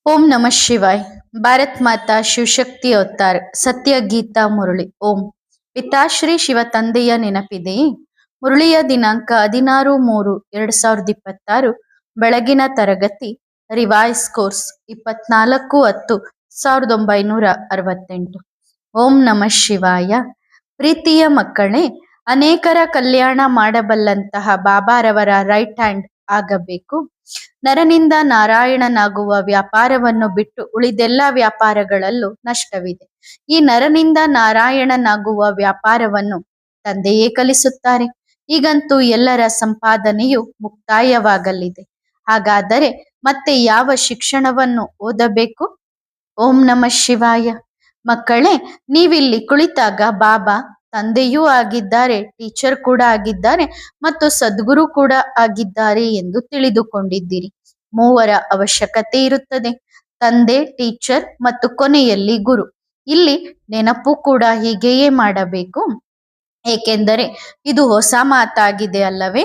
ಓಂ ನಮಃ ಶಿವಾಯ್. ಭಾರತ್ ಮಾತಾ ಶಿವಶಕ್ತಿ ಅವತಾರ್ ಸತ್ಯ ಗೀತಾ ಮುರಳಿ. ಓಂ. ಪಿತಾಶ್ರೀ ಶಿವ ತಂದೆಯ ನೆನಪಿದೆಯೇ? ಮುರಳಿಯ ದಿನಾಂಕ 16/3/2026. ಬೆಳಗಿನ ತರಗತಿ ರಿವೈಸ್ ಕೋರ್ಸ್ 24/10/1968. ಓಂ ನಮಃ ಶಿವಾಯ. ಪ್ರೀತಿಯ ಮಕ್ಕಳೇ, ಅನೇಕರ ಕಲ್ಯಾಣ ಮಾಡಬಲ್ಲಂತಹ ಬಾಬಾರವರ ರೈಟ್ ಹ್ಯಾಂಡ್ ಆಗಬೇಕು. ನರನಿಂದ ನಾರಾಯಣನಾಗುವ ವ್ಯಾಪಾರವನ್ನು ಬಿಟ್ಟು ಉಳಿದೆಲ್ಲ ವ್ಯಾಪಾರಗಳಲ್ಲೂ ನಷ್ಟವಿದೆ. ಈ ನರನಿಂದ ನಾರಾಯಣನಾಗುವ ವ್ಯಾಪಾರವನ್ನು ತಂದೆಯೇ ಕಲಿಸುತ್ತಾರೆ. ಈಗಂತೂ ಎಲ್ಲರ ಸಂಪಾದನೆಯು ಮುಕ್ತಾಯವಾಗಲಿದೆ. ಹಾಗಾದರೆ ಮತ್ತೆ ಯಾವ ಶಿಕ್ಷಣವನ್ನು ಓದಬೇಕು? ಓಂ ನಮಃ ಶಿವಾಯ. ಮಕ್ಕಳೇ, ನೀವಿಲ್ಲಿ ಕುಳಿತಾಗ ಬಾಬಾ ತಂದೆಯೂ ಆಗಿದ್ದಾರೆ, ಟೀಚರ್ ಕೂಡ ಆಗಿದ್ದಾರೆ ಮತ್ತು ಸದ್ಗುರು ಕೂಡ ಆಗಿದ್ದಾರೆ ಎಂದು ತಿಳಿದುಕೊಂಡಿದ್ದೀರಿ. ಮೂವರ ಅವಶ್ಯಕತೆ ಇರುತ್ತದೆ: ತಂದೆ, ಟೀಚರ್ ಮತ್ತು ಕೊನೆಯಲ್ಲಿ ಗುರು. ಇಲ್ಲಿ ನೆನಪು ಕೂಡ ಹೀಗೆಯೇ ಮಾಡಬೇಕು, ಏಕೆಂದರೆ ಇದು ಹೊಸ ಮಾತಾಗಿದೆ ಅಲ್ಲವೇ?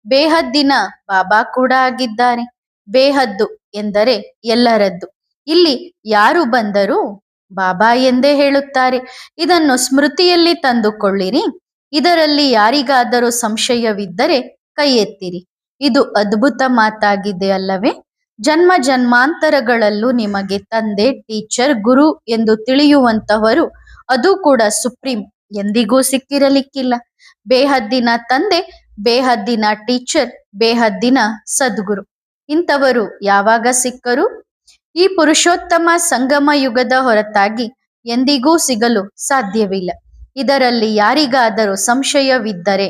ಬೇಹದ್ದಿನ ಬಾಬಾ ಕೂಡ ಆಗಿದ್ದಾರೆ. ಬೇಹದ್ದು ಎಂದರೆ ಎಲ್ಲರದ್ದು. ಇಲ್ಲಿ ಯಾರು ಬಂದರೂ ಬಾಬಾ ಎಂದೇ ಹೇಳುತ್ತಾರೆ. ಇದನ್ನು ಸ್ಮೃತಿಯಲ್ಲಿ ತಂದುಕೊಳ್ಳಿರಿ. ಇದರಲ್ಲಿ ಯಾರಿಗಾದರೂ ಸಂಶಯವಿದ್ದರೆ ಕೈ ಎತ್ತಿರಿ. ಇದು ಅದ್ಭುತ ಮಾತಾಗಿದೆ ಅಲ್ಲವೇ? ಜನ್ಮ ಜನ್ಮಾಂತರಗಳಲ್ಲೂ ನಿಮಗೆ ತಂದೆ, ಟೀಚರ್, ಗುರು ಎಂದು ತಿಳಿಯುವಂತಹವರು, ಅದು ಕೂಡ ಸುಪ್ರೀಂ, ಎಂದಿಗೂ ಸಿಕ್ಕಿರಲಿಕ್ಕಿಲ್ಲ. ಬೇಹದ್ದಿನ ತಂದೆ, ಬೇಹದ್ದಿನ ಟೀಚರ್, ಬೇಹದ್ದಿನ ಸದ್ಗುರು ಇಂಥವರು ಯಾವಾಗ ಸಿಕ್ಕರು? ಈ ಪುರುಷೋತ್ತಮ ಸಂಗಮ ಯುಗದ ಹೊರತಾಗಿ ಎಂದಿಗೂ ಸಿಗಲು ಸಾಧ್ಯವಿಲ್ಲ. ಇದರಲ್ಲಿ ಯಾರಿಗಾದರೂ ಸಂಶಯವಿದ್ದರೆ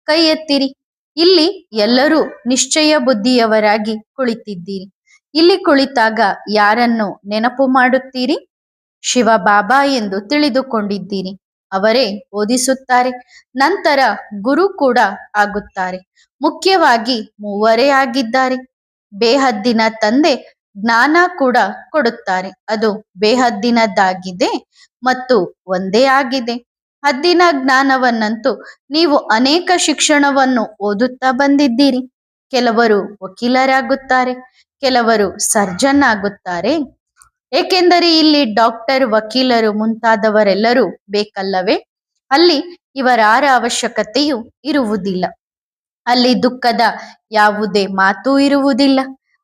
ಕೈ ಎತ್ತಿರಿ. ಇಲ್ಲಿ ಎಲ್ಲರೂ ನಿಶ್ಚಯ ಬುದ್ಧಿಯವರಾಗಿ ಕುಳಿತಿದ್ದೀರಿ. ಇಲ್ಲಿ ಕುಳಿತಾಗ ಯಾರನ್ನು ನೆನಪು ಮಾಡುತ್ತೀರಿ? ಶಿವ ಬಾಬಾ ಎಂದು ತಿಳಿದುಕೊಂಡಿದ್ದೀರಿ. ಅವರೇ ಓದಿಸುತ್ತಾರೆ. ನಂತರ ಗುರು ಕೂಡ ಆಗುತ್ತಾರೆ. ಮುಖ್ಯವಾಗಿ ಮೂವರೇ ಆಗಿದ್ದಾರೆ. ಬೇಹದ್ದಿನ ತಂದೆ ಜ್ಞಾನ ಕೂಡ ಕೊಡುತ್ತಾರೆ. ಅದು ಬೇಹದ್ದಿನದಾಗಿದೆ ಮತ್ತು ಒಂದೇ ಆಗಿದೆ. ಹದ್ದಿನ ಜ್ಞಾನವನ್ನಂತೂ ನೀವು ಅನೇಕ ಶಿಕ್ಷಣವನ್ನು ಓದುತ್ತಾ ಬಂದಿದ್ದೀರಿ. ಕೆಲವರು ವಕೀಲರಾಗುತ್ತಾರೆ, ಕೆಲವರು ಸರ್ಜನ್ ಆಗುತ್ತಾರೆ. ಏಕೆಂದರೆ ಇಲ್ಲಿ ಡಾಕ್ಟರ್, ವಕೀಲರು ಮುಂತಾದವರೆಲ್ಲರೂ ಬೇಕಲ್ಲವೇ? ಅಲ್ಲಿ ಇವರಾರ ಅವಶ್ಯಕತೆಯೂ ಇರುವುದಿಲ್ಲ. ಅಲ್ಲಿ ದುಃಖದ ಯಾವುದೇ ಮಾತೂ ಇರುವುದಿಲ್ಲ.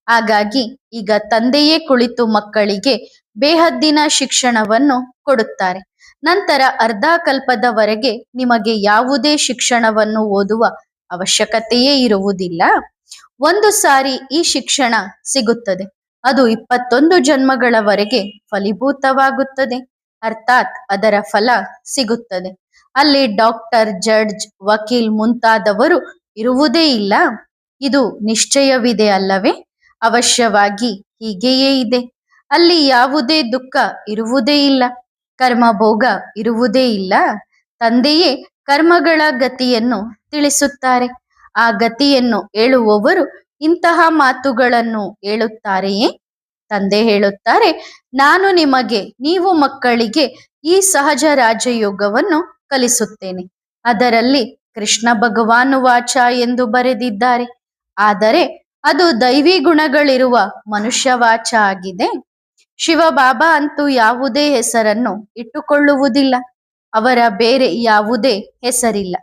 ಹಾಗಾಗಿ ಈಗ ತಂದೆಯೇ ಕುಳಿತು ಮಕ್ಕಳಿಗೆ ಬೇಹದ್ದಿನ ಶಿಕ್ಷಣವನ್ನು ಕೊಡುತ್ತಾರೆ. ನಂತರ ಅರ್ಧ ಕಲ್ಪದವರೆಗೆ ನಿಮಗೆ ಯಾವುದೇ ಶಿಕ್ಷಣವನ್ನು ಓದುವ ಅವಶ್ಯಕತೆಯೇ ಇರುವುದಿಲ್ಲ. ಒಂದು ಸಾರಿ ಈ ಶಿಕ್ಷಣ ಸಿಗುತ್ತದೆ, ಅದು 21 ಜನ್ಮಗಳವರೆಗೆ ಫಲೀಭೂತವಾಗುತ್ತದೆ. ಅರ್ಥಾತ್ ಅದರ ಫಲ ಸಿಗುತ್ತದೆ. ಅಲ್ಲಿ ಡಾಕ್ಟರ್, ಜಡ್ಜ್, ವಕೀಲ್ ಮುಂತಾದವರು ಇರುವುದೇ ಇಲ್ಲ. ಇದು ನಿಶ್ಚಯವಿದೆ ಅಲ್ಲವೇ? ಅವಶ್ಯವಾಗಿ ಹೀಗೆಯೇ ಇದೆ. ಅಲ್ಲಿ ಯಾವುದೇ ದುಃಖ ಇರುವುದೇ ಇಲ್ಲ, ಕರ್ಮಭೋಗ ಇರುವುದೇ ಇಲ್ಲ. ತಂದೆಯೇ ಕರ್ಮಗಳ ಗತಿಯನ್ನು ತಿಳಿಸುತ್ತಾರೆ. ಆ ಗತಿಯನ್ನು ಹೇಳುವವರು ಇಂತಹ ಮಾತುಗಳನ್ನು ಹೇಳುತ್ತಾರೆಯೇ? ತಂದೆ ಹೇಳುತ್ತಾರೆ, ನಾನು ನಿಮಗೆ, ನೀವು ಮಕ್ಕಳಿಗೆ ಈ ಸಹಜ ರಾಜಯೋಗವನ್ನು ಕಲಿಸುತ್ತೇನೆ. ಅದರಲ್ಲಿ ಕೃಷ್ಣ ಭಗವಾನು ವಾಚ ಎಂದು ಬರೆದಿದ್ದಾರೆ. ಆದರೆ ಅದು ದೈವಿ ಗುಣಗಳಿರುವ ಮನುಷ್ಯ ವಾಚ ಆಗಿದೆ. ಶಿವ ಬಾಬಾ ಅಂತೂ ಯಾವುದೇ ಹೆಸರನ್ನು ಇಟ್ಟುಕೊಳ್ಳುವುದಿಲ್ಲ. ಅವರ ಬೇರೆ ಯಾವುದೇ ಹೆಸರಿಲ್ಲ.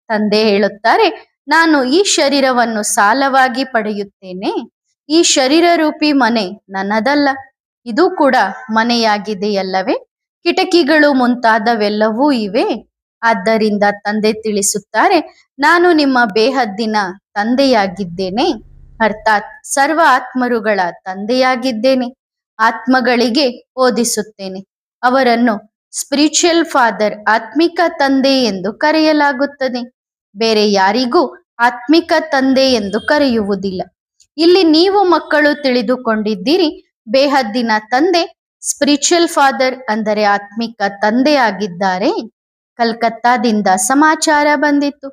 ತಂದೆ ಹೇಳುತ್ತಾರೆ, ನಾನು ಈ ಶರೀರವನ್ನು ಸಾಲವಾಗಿ ಪಡೆಯುತ್ತೇನೆ. ಈ ಶರೀರ ರೂಪಿ ಮನೆ ನನ್ನದಲ್ಲ, ಇದು ಕೂಡ ಮನೆಯಾಗಿದೆಯಲ್ಲವೇ? ಕಿಟಕಿಗಳು ಮುಂತಾದವೆಲ್ಲವೂ ಇವೆ. ಆದ್ದರಿಂದ ತಂದೆ ತಿಳಿಸುತ್ತಾರೆ, ನಾನು ನಿಮ್ಮ ಬೇಹದ್ದಿನ ತಂದೆಯಾಗಿದ್ದೇನೆ. ಅರ್ಥಾತ್ ಸರ್ವ ಆತ್ಮರುಗಳ ತಂದೆಯಾಗಿದ್ದೇನೆ. ಆತ್ಮಗಳಿಗೆ ಓದಿಸುತ್ತೇನೆ. ಅವರನ್ನು ಸ್ಪಿರಿಚುವಲ್ ಫಾದರ್, ಆತ್ಮಿಕ ತಂದೆ ಎಂದು ಕರೆಯಲಾಗುತ್ತದೆ. ಬೇರೆ ಯಾರಿಗೂ ಆತ್ಮಿಕ ತಂದೆ ಎಂದು ಕರೆಯುವುದಿಲ್ಲ. ಇಲ್ಲಿ ನೀವು ಮಕ್ಕಳು ತಿಳಿದುಕೊಂಡಿದ್ದೀರಿ, ಬೇಹದ್ದಿನ ತಂದೆ ಸ್ಪಿರಿಚುವಲ್ ಫಾದರ್ ಅಂದರೆ ಆತ್ಮಿಕ ತಂದೆ ಆಗಿದ್ದಾರೆ. ಕಲ್ಕತ್ತಾದಿಂದ ಸಮಾಚಾರ ಬಂದಿತ್ತು,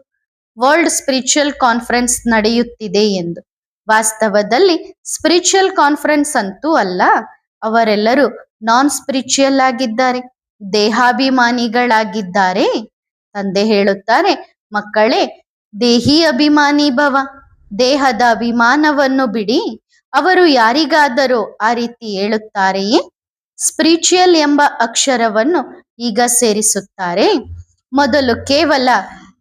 ವರ್ಲ್ಡ್ ಸ್ಪಿರಿಚುವಲ್ ಕಾನ್ಫರೆನ್ಸ್ ನಡೆಯುತ್ತಿದೆ ಎಂದು. ವಾಸ್ತವದಲ್ಲಿ ಸ್ಪಿರಿಚುವಲ್ ಕಾನ್ಫರೆನ್ಸ್ ಅಂತೂ ಅಲ್ಲ. ಅವರೆಲ್ಲರೂ ನಾನ್ ಸ್ಪಿರಿಚುವಲ್ ಆಗಿದ್ದಾರೆ, ದೇಹಾಭಿಮಾನಿಗಳಾಗಿದ್ದಾರೆ. ತಂದೆ ಹೇಳುತ್ತಾರೆ, ಮಕ್ಕಳೇ, ದೇಹಿ ಅಭಿಮಾನಿ ಭವ. ದೇಹದ ಅಭಿಮಾನವನ್ನು ಬಿಡಿ, ಅವರು ಯಾರಿಗಾದರೂ ಆ ರೀತಿ ಹೇಳುತ್ತಾರೆಯೇ? ಸ್ಪಿರಿಚುಯಲ್ ಎಂಬ ಅಕ್ಷರವನ್ನು ಈಗ ಸೇರಿಸುತ್ತಾರೆ. ಮೊದಲು ಕೇವಲ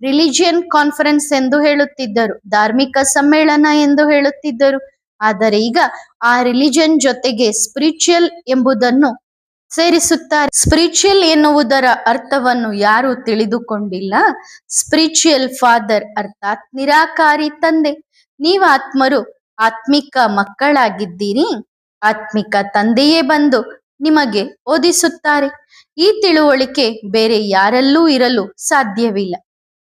ರಿಲಿಜಿಯನ್ ಕಾನ್ಫರೆನ್ಸ್ ಎಂದು ಹೇಳುತ್ತಿದ್ದರು, ಧಾರ್ಮಿಕ ಸಮ್ಮೇಳನ ಎಂದು ಹೇಳುತ್ತಿದ್ದರು. ಆದರೆ ಈಗ ಆ ರಿಲಿಜನ್ ಜೊತೆಗೆ ಸ್ಪಿರಿಚುಯಲ್ ಎಂಬುದನ್ನು ಸೇರಿಸುತ್ತಾರೆ. ಸ್ಪಿರಿಚುಯಲ್ ಎನ್ನುವುದರ ಅರ್ಥವನ್ನು ಯಾರು ತಿಳಿದುಕೊಂಡಿಲ್ಲ. ಸ್ಪಿರಿಚುಯಲ್ ಫಾದರ್ ಅರ್ಥಾತ್ ನಿರಾಕಾರಿ ತಂದೆ. ನೀವಾತ್ಮರು ಆತ್ಮಿಕ ಮಕ್ಕಳಾಗಿದ್ದೀರಿ. ಆತ್ಮಿಕ ತಂದೆಯೇ ಬಂದು ನಿಮಗೆ ಓದಿಸುತ್ತಾರೆ. ಈ ತಿಳುವಳಿಕೆ ಬೇರೆ ಯಾರಲ್ಲೂ ಇರಲು ಸಾಧ್ಯವಿಲ್ಲ.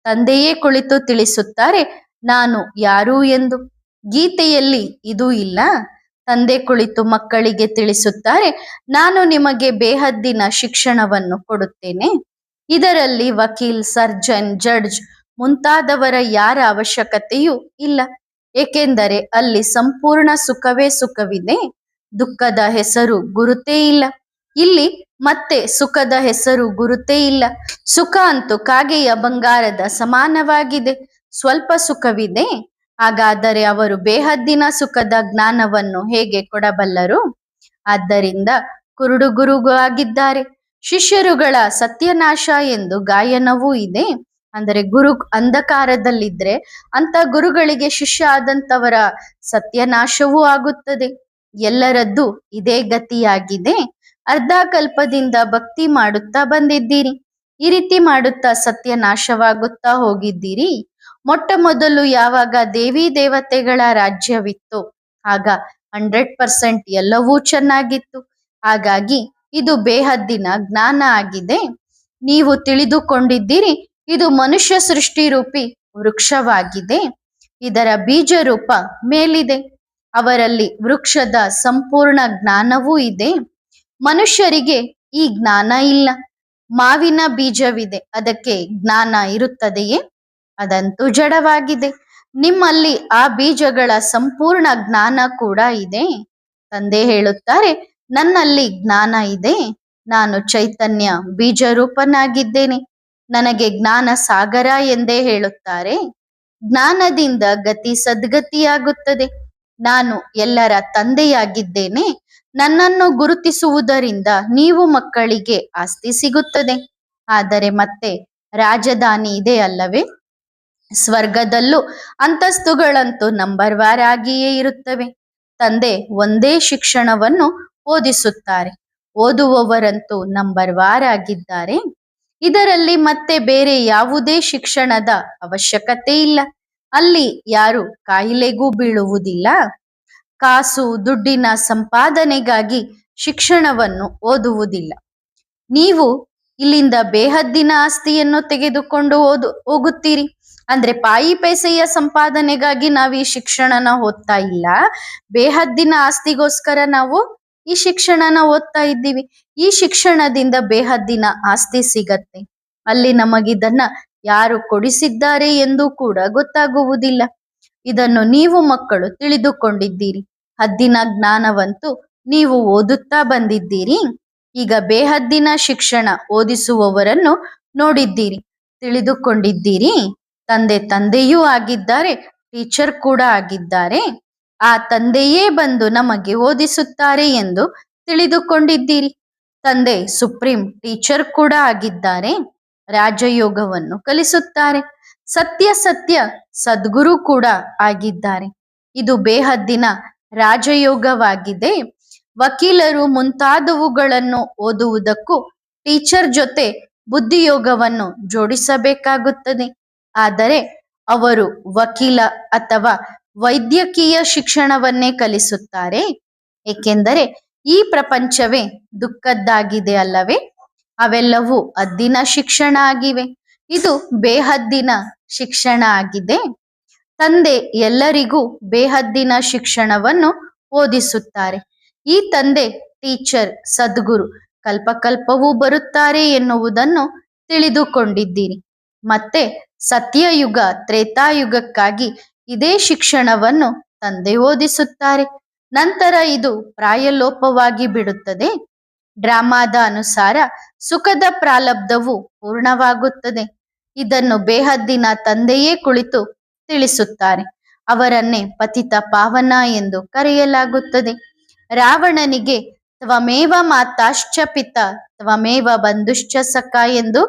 ತಂದೆಯೇ ಕುಳಿತು ತಿಳಿಸುತ್ತಾರೆ ನಾನು ಯಾರು ಎಂದು. ಗೀತೆಯಲ್ಲಿ ಇದು ಇಲ್ಲ. ತಂದೆ ಕುಳಿತು ಮಕ್ಕಳಿಗೆ ತಿಳಿಸುತ್ತಾರೆ ನಾನು ನಿಮಗೆ ಬೇಹದ್ದಿನ ಶಿಕ್ಷಣವನ್ನು ಕೊಡುತ್ತೇನೆ. ಇದರಲ್ಲಿ ವಕೀಲ್, ಸರ್ಜನ್, ಜಡ್ಜ್ ಮುಂತಾದವರ ಯಾರ ಅವಶ್ಯಕತೆಯೂ ಇಲ್ಲ. ಏಕೆಂದರೆ ಅಲ್ಲಿ ಸಂಪೂರ್ಣ ಸುಖವೇ ಸುಖವಿದೆ. ದುಃಖದ ಹೆಸರು ಗುರುತೇ ಇಲ್ಲ. ಇಲ್ಲಿ ಮತ್ತೆ ಸುಖದ ಹೆಸರು ಗುರುತೇ ಇಲ್ಲ. ಸುಖ ಅಂತೂ ಕಾಗೆಯ ಬಂಗಾರದ ಸಮಾನವಾಗಿದೆ. ಸ್ವಲ್ಪ ಸುಖವಿದೆ. ಹಾಗಾದರೆ ಅವರು ಬೇಹದ್ದಿನ ಸುಖದ ಜ್ಞಾನವನ್ನು ಹೇಗೆ ಕೊಡಬಲ್ಲರು? ಆದ್ದರಿಂದ ಕುರುಡು ಗುರುವಾಗಿದ್ದಾರೆ. ಶಿಷ್ಯರುಗಳ ಸತ್ಯನಾಶ ಎಂದು ಗಾಯನವೂ ಇದೆ. ಅಂದರೆ ಗುರು ಅಂಧಕಾರದಲ್ಲಿದ್ರೆ ಅಂತ ಗುರುಗಳಿಗೆ ಶಿಷ್ಯ ಆದಂತವರ ಸತ್ಯನಾಶವೂ ಆಗುತ್ತದೆ. ಎಲ್ಲರದ್ದು ಇದೇ ಗತಿಯಾಗಿದೆ. ಅರ್ಧ ಕಲ್ಪದಿಂದ ಭಕ್ತಿ ಮಾಡುತ್ತಾ ಬಂದಿದ್ದೀರಿ. ಈ ರೀತಿ ಮಾಡುತ್ತಾ ಸತ್ಯನಾಶವಾಗುತ್ತಾ ಹೋಗಿದ್ದೀರಿ. ಮೊಟ್ಟ ಮೊದಲು ಯಾವಾಗ ದೇವಿ ದೇವತೆಗಳ ರಾಜ್ಯವಿತ್ತು ಆಗ 100% ಎಲ್ಲವೂ ಚೆನ್ನಾಗಿತ್ತು. ಹಾಗಾಗಿ ಇದು ಬೇಹದ್ದಿನ ಜ್ಞಾನ ಆಗಿದೆ. ನೀವು ತಿಳಿದುಕೊಂಡಿದ್ದೀರಿ ಇದು ಮನುಷ್ಯ ಸೃಷ್ಟಿ ರೂಪಿ ವೃಕ್ಷವಾಗಿದೆ. ಇದರ ಬೀಜ ರೂಪ ಮೇಲಿದೆ. ಅವರಲ್ಲಿ ವೃಕ್ಷದ ಸಂಪೂರ್ಣ ಜ್ಞಾನವೂ ಇದೆ. ಮನುಷ್ಯರಿಗೆ ಈ ಜ್ಞಾನ ಇಲ್ಲ. ಮಾವಿನ ಬೀಜವಿದೆ, ಅದಕ್ಕೆ ಜ್ಞಾನ ಇರುತ್ತದೆಯೇ? ಅದಂತೂ ಜಡವಾಗಿದೆ. ನಿಮ್ಮಲ್ಲಿ ಆ ಬೀಜಗಳ ಸಂಪೂರ್ಣ ಜ್ಞಾನ ಕೂಡ ಇದೆ. ತಂದೆ ಹೇಳುತ್ತಾರೆ ನನ್ನಲ್ಲಿ ಜ್ಞಾನ ಇದೆ. ನಾನು ಚೈತನ್ಯ ಬೀಜ ರೂಪನಾಗಿದ್ದೇನೆ. ನನಗೆ ಜ್ಞಾನ ಸಾಗರ ಎಂದೇ ಹೇಳುತ್ತಾರೆ. ಜ್ಞಾನದಿಂದ ಗತಿ ಸದ್ಗತಿಯಾಗುತ್ತದೆ. ನಾನು ಎಲ್ಲರ ತಂದೆಯಾಗಿದ್ದೇನೆ. ನನ್ನನ್ನು ಗುರುತಿಸುವುದರಿಂದ ನೀವು ಮಕ್ಕಳಿಗೆ ಆಸ್ತಿ ಸಿಗುತ್ತದೆ. ಆದರೆ ಮತ್ತೆ ರಾಜಧಾನಿ ಇದೆ ಅಲ್ಲವೇ? ಸ್ವರ್ಗದಲ್ಲೂ ಅಂತಸ್ತುಗಳಂತೂ ನಂಬರ್ ವಾರ್ ಆಗಿಯೇ ಇರುತ್ತವೆ. ತಂದೆ ಒಂದೇ ಶಿಕ್ಷಣವನ್ನು ಓದಿಸುತ್ತಾರೆ. ಓದುವವರಂತೂ ನಂಬರ್ ವಾರ್ ಆಗಿದ್ದಾರೆ. ಇದರಲ್ಲಿ ಮತ್ತೆ ಬೇರೆ ಯಾವುದೇ ಶಿಕ್ಷಣದ ಅವಶ್ಯಕತೆ ಇಲ್ಲ. ಅಲ್ಲಿ ಯಾರು ಕಾಯಿಲೆಗೂ ಬೀಳುವುದಿಲ್ಲ. ಕಾಸು ದುಡ್ಡಿನ ಸಂಪಾದನೆಗಾಗಿ ಶಿಕ್ಷಣವನ್ನು ಓದುವುದಿಲ್ಲ. ನೀವು ಇಲ್ಲಿಂದ ಬೇಹದ್ದಿನ ಆಸ್ತಿಯನ್ನು ತೆಗೆದುಕೊಂಡು ಹೋಗುತ್ತೀರಿ. ಅಂದ್ರೆ ಪಾಯಿ ಪೈಸೆಯ ಸಂಪಾದನೆಗಾಗಿ ನಾವು ಈ ಶಿಕ್ಷಣನ ಓದ್ತಾ ಇಲ್ಲ. ಬೇಹದ್ದಿನ ಆಸ್ತಿಗೋಸ್ಕರ ನಾವು ಈ ಶಿಕ್ಷಣನ ಓದ್ತಾ ಇದ್ದೀವಿ. ಈ ಶಿಕ್ಷಣದಿಂದ ಬೇಹದ್ದಿನ ಆಸ್ತಿ ಸಿಗತ್ತೆ. ಅಲ್ಲಿ ನಮಗಿದನ್ನ ಯಾರು ಕೊಡಿಸಿದ್ದಾರೆ ಎಂದು ಕೂಡ ಗೊತ್ತಾಗುವುದಿಲ್ಲ. ಇದನ್ನು ನೀವು ಮಕ್ಕಳು ತಿಳಿದುಕೊಂಡಿದ್ದೀರಿ. ಹದ್ದಿನ ಜ್ಞಾನವಂತೂ ನೀವು ಓದುತ್ತಾ ಬಂದಿದ್ದೀರಿ. ಈಗ ಬೇಹದ್ದಿನ ಶಿಕ್ಷಣ ಓದಿಸುವವರನ್ನು ನೋಡಿದ್ದೀರಿ, ತಿಳಿದುಕೊಂಡಿದ್ದೀರಿ. ತಂದೆಯೂ ಆಗಿದ್ದಾರೆ, ಟೀಚರ್ ಕೂಡ ಆಗಿದ್ದಾರೆ. ಆ ತಂದೆಯೇ ಬಂದು ನಮಗೆ ಓದಿಸುತ್ತಾರೆ ಎಂದು ತಿಳಿದುಕೊಂಡಿದ್ದೀರಿ. ತಂದೆ ಸುಪ್ರೀಂ ಟೀಚರ್ ಕೂಡ ಆಗಿದ್ದಾರೆ. ರಾಜಯೋಗವನ್ನು ಕಲಿಸುತ್ತಾರೆ. ಸತ್ಯ ಸದ್ಗುರು ಕೂಡ ಆಗಿದ್ದಾರೆ. ಇದು ಬೇಹದ್ದಿನ ರಾಜಯೋಗವಾಗಿದೆ. ವಕೀಲರು ಮುಂತಾದವುಗಳನ್ನು ಓದುವುದಕ್ಕೂ ಟೀಚರ್ ಜೊತೆ ಬುದ್ಧಿಯೋಗವನ್ನು ಜೋಡಿಸಬೇಕಾಗುತ್ತದೆ. ಆದರೆ ಅವರು ವಕೀಲ ಅಥವಾ ವೈದ್ಯಕೀಯ ಶಿಕ್ಷಣವನ್ನೇ ಕಲಿಸುತ್ತಾರೆ. ಏಕೆಂದರೆ ಈ ಪ್ರಪಂಚವೇ ದುಃಖದ್ದಾಗಿದೆ ಅಲ್ಲವೇ? ಅವೆಲ್ಲವೂ ಹದ್ದಿನ ಶಿಕ್ಷಣ ಆಗಿವೆ. ಇದು ಬೇಹದ್ದಿನ ಶಿಕ್ಷಣ ಆಗಿದೆ. ತಂದೆ ಎಲ್ಲರಿಗೂ ಬೇಹದ್ದಿನ ಶಿಕ್ಷಣವನ್ನು ಓದಿಸುತ್ತಾರೆ. ಈ ತಂದೆ ಟೀಚರ್ ಸದ್ಗುರು ಕಲ್ಪಕಲ್ಪವೂ ಬರುತ್ತಾರೆ ಎನ್ನುವುದನ್ನು ತಿಳಿದುಕೊಂಡಿದ್ದೀರಿ. ಮತ್ತೆ ಸತ್ಯಯುಗ ತ್ರೇತಾಯುಗಕ್ಕಾಗಿ ಇದೇ ಶಿಕ್ಷಣವನ್ನು ತಂದೆ ಓದಿಸುತ್ತಾರೆ. ನಂತರ ಇದು ಪ್ರಾಯಲೋಪವಾಗಿ ಬಿಡುತ್ತದೆ. ಡ್ರಾಮಾದ ಅನುಸಾರ ಸುಖದ ಪ್ರಾರಬ್ಧವು ಪೂರ್ಣವಾಗುತ್ತದೆ. ಇದನ್ನು ಬೇಹದ್ದಿನ ತಂದೆಯೇ ಕುಳಿತು ತಿಳಿಸುತ್ತಾರೆ. ಅವರನ್ನೇ ಪತಿತ ಪಾವನ ಎಂದು ಕರೆಯಲಾಗುತ್ತದೆ. ರಾವಣನಿಗೆ ತ್ವಮೇವ ಮಾತಾಶ್ಚ ಪಿತ ತ್ವಮೇವ ಬಂಧುಶ್ಚ ಸಖ ಎಂದು